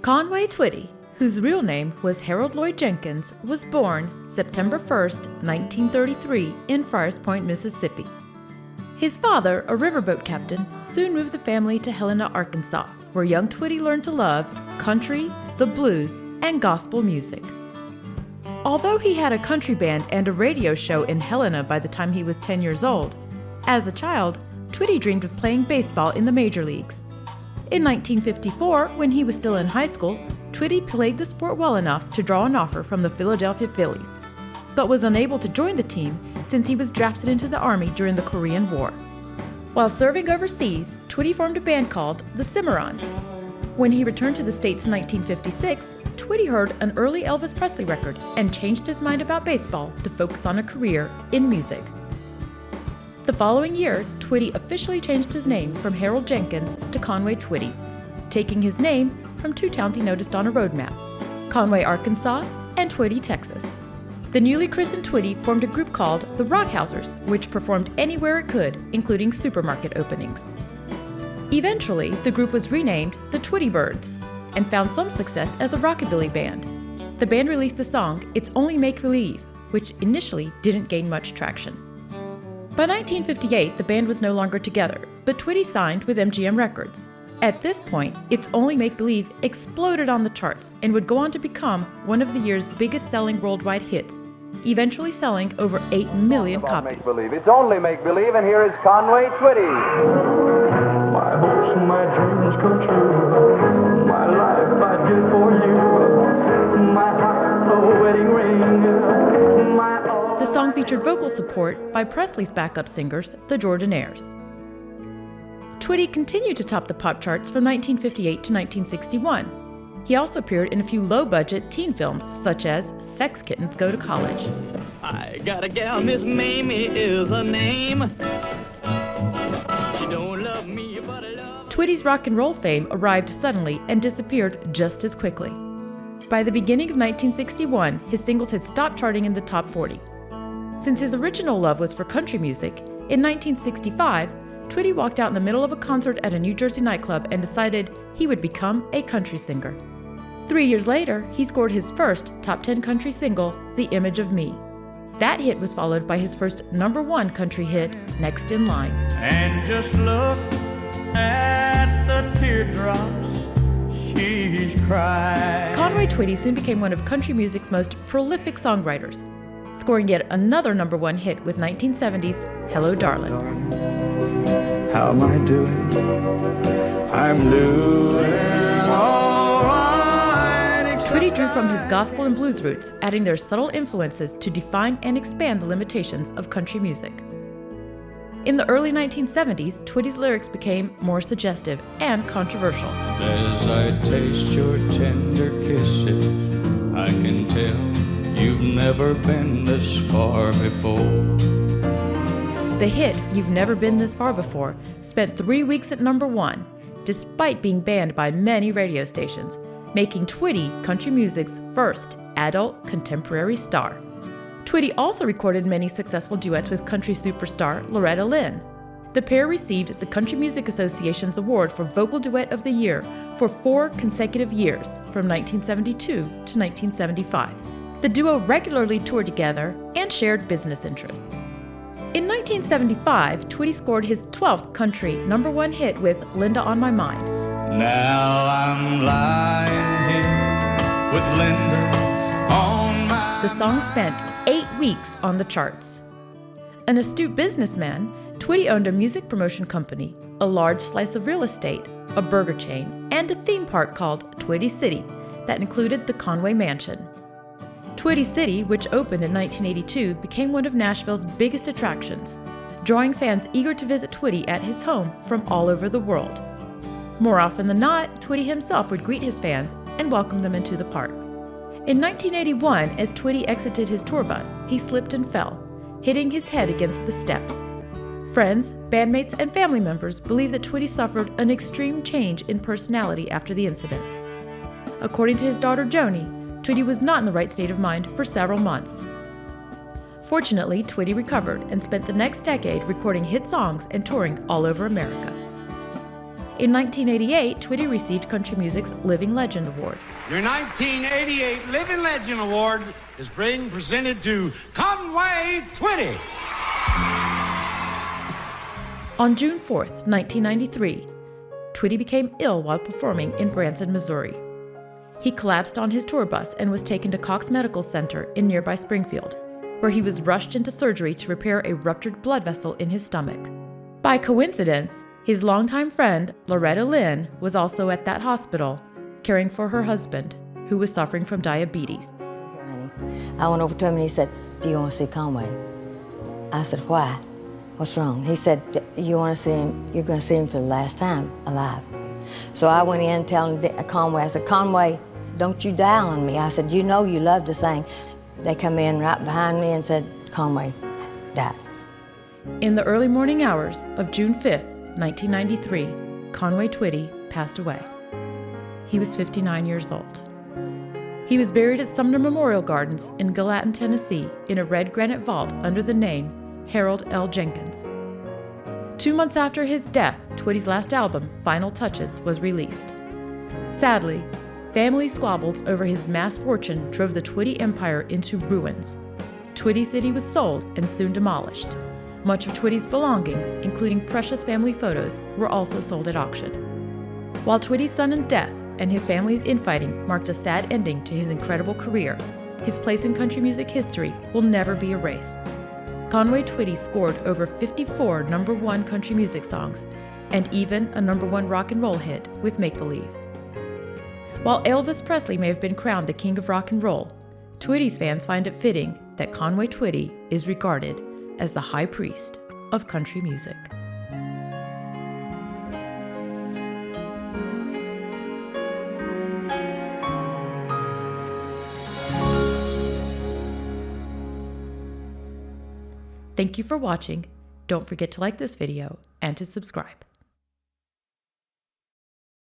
Conway Twitty, whose real name was Harold Lloyd Jenkins, was born September 1st, 1933, in Friars Point, Mississippi. His father, a riverboat captain, soon moved the family to Helena, Arkansas, where young Twitty learned to love country, the blues, and gospel music. Although he had a country band and a radio show in Helena by the time he was 10 years old, as a child, Twitty dreamed of playing baseball in the major leagues. In 1954, when he was still in high school, Twitty played the sport well enough to draw an offer from the Philadelphia Phillies, but was unable to join the team since he was drafted into the Army during the Korean War. While serving overseas, Twitty formed a band called the Cimarrons. When he returned to the States in 1956, Twitty heard an early Elvis Presley record and changed his mind about baseball to focus on a career in music. The following year, Twitty officially changed his name from Harold Jenkins to Conway Twitty, taking his name from two towns he noticed on a road map, Conway, Arkansas, and Twitty, Texas. The newly christened Twitty formed a group called the Rockhousers, which performed anywhere it could, including supermarket openings. Eventually, the group was renamed the Twitty Birds and found some success as a rockabilly band. The band released the song It's Only Make Believe, which initially didn't gain much traction. By 1958, the band was no longer together, but Twitty signed with MGM Records. At this point, It's Only Make Believe exploded on the charts and would go on to become one of the year's biggest-selling worldwide hits, eventually selling over 8 million copies. It's Only Make Believe, and here is Conway Twitty. My hopes and my dreams come true. My life I did for you. My heart a wedding ring. My all. The song featured vocal support by Presley's backup singers, the Jordanaires. Twitty continued to top the pop charts from 1958 to 1961. He also appeared in a few low-budget teen films, such as Sex Kittens Go to College. I got a gal, Miss Mamie is her name. She don't love me, but I love her. Twitty's rock and roll fame arrived suddenly and disappeared just as quickly. By the beginning of 1961, his singles had stopped charting in the top 40. Since his original love was for country music, in 1965, Twitty walked out in the middle of a concert at a New Jersey nightclub and decided he would become a country singer. 3 years later, he scored his first top 10 country single, The Image of Me. That hit was followed by his first #1 country hit, Next in Line. And just look at the teardrops she's cried. Conway Twitty soon became one of country music's most prolific songwriters, scoring yet another #1 hit with 1970's Hello Darlin'. How am I doing? I'm doing all right. Twitty drew from his gospel and blues roots, adding their subtle influences to define and expand the limitations of country music. In the early 1970s, Twitty's lyrics became more suggestive and controversial. As I taste your tender kisses, I can tell you've never been this far before. The hit, You've Never Been This Far Before, spent 3 weeks at #1, despite being banned by many radio stations, making Twitty country music's first adult contemporary star. Twitty also recorded many successful duets with country superstar Loretta Lynn. The pair received the Country Music Association's award for Vocal Duet of the Year for 4 consecutive years, from 1972 to 1975. The duo regularly toured together and shared business interests. In 1975, Twitty scored his 12th country #1 hit with Linda on My Mind. Now I'm lying here with Linda on my The song spent 8 weeks on the charts. An astute businessman, Twitty owned a music promotion company, a large slice of real estate, a burger chain, and a theme park called Twitty City that included the Conway Mansion. Twitty City, which opened in 1982, became one of Nashville's biggest attractions, drawing fans eager to visit Twitty at his home from all over the world. More often than not, Twitty himself would greet his fans and welcome them into the park. In 1981, as Twitty exited his tour bus, he slipped and fell, hitting his head against the steps. Friends, bandmates, and family members believe that Twitty suffered an extreme change in personality after the incident. According to his daughter Joni, Twitty was not in the right state of mind for several months. Fortunately, Twitty recovered and spent the next decade recording hit songs and touring all over America. In 1988, Twitty received country music's Living Legend Award. Your 1988 Living Legend Award is being presented to Conway Twitty. On June 4th, 1993, Twitty became ill while performing in Branson, Missouri. He collapsed on his tour bus and was taken to Cox Medical Center in nearby Springfield, where he was rushed into surgery to repair a ruptured blood vessel in his stomach. By coincidence, his longtime friend, Loretta Lynn, was also at that hospital, caring for her husband, who was suffering from diabetes. I went over to him and he said, "Do you want to see Conway?" I said, "Why? What's wrong?" He said, "You want to see him? You're going to see him for the last time alive." So I went in telling Conway, I said, "Conway, don't you die on me." I said, "You know you love to sing." They come in right behind me and said, "Conway died." In the early morning hours of June 5th, 1993, Conway Twitty passed away. He was 59 years old. He was buried at Sumner Memorial Gardens in Gallatin, Tennessee, in a red granite vault under the name Harold L. Jenkins. 2 months after his death, Twitty's last album, Final Touches, was released. Sadly, family squabbles over his mass fortune drove the Twitty empire into ruins. Twitty City was sold and soon demolished. Much of Twitty's belongings, including precious family photos, were also sold at auction. While Twitty's sudden death and his family's infighting marked a sad ending to his incredible career, his place in country music history will never be erased. Conway Twitty scored over 54 #1 country music songs and even a #1 rock and roll hit with Make Believe. While Elvis Presley may have been crowned the king of rock and roll, Twitty's fans find it fitting that Conway Twitty is regarded as the high priest of country music. Thank you for watching. Don't forget to like this video and to subscribe.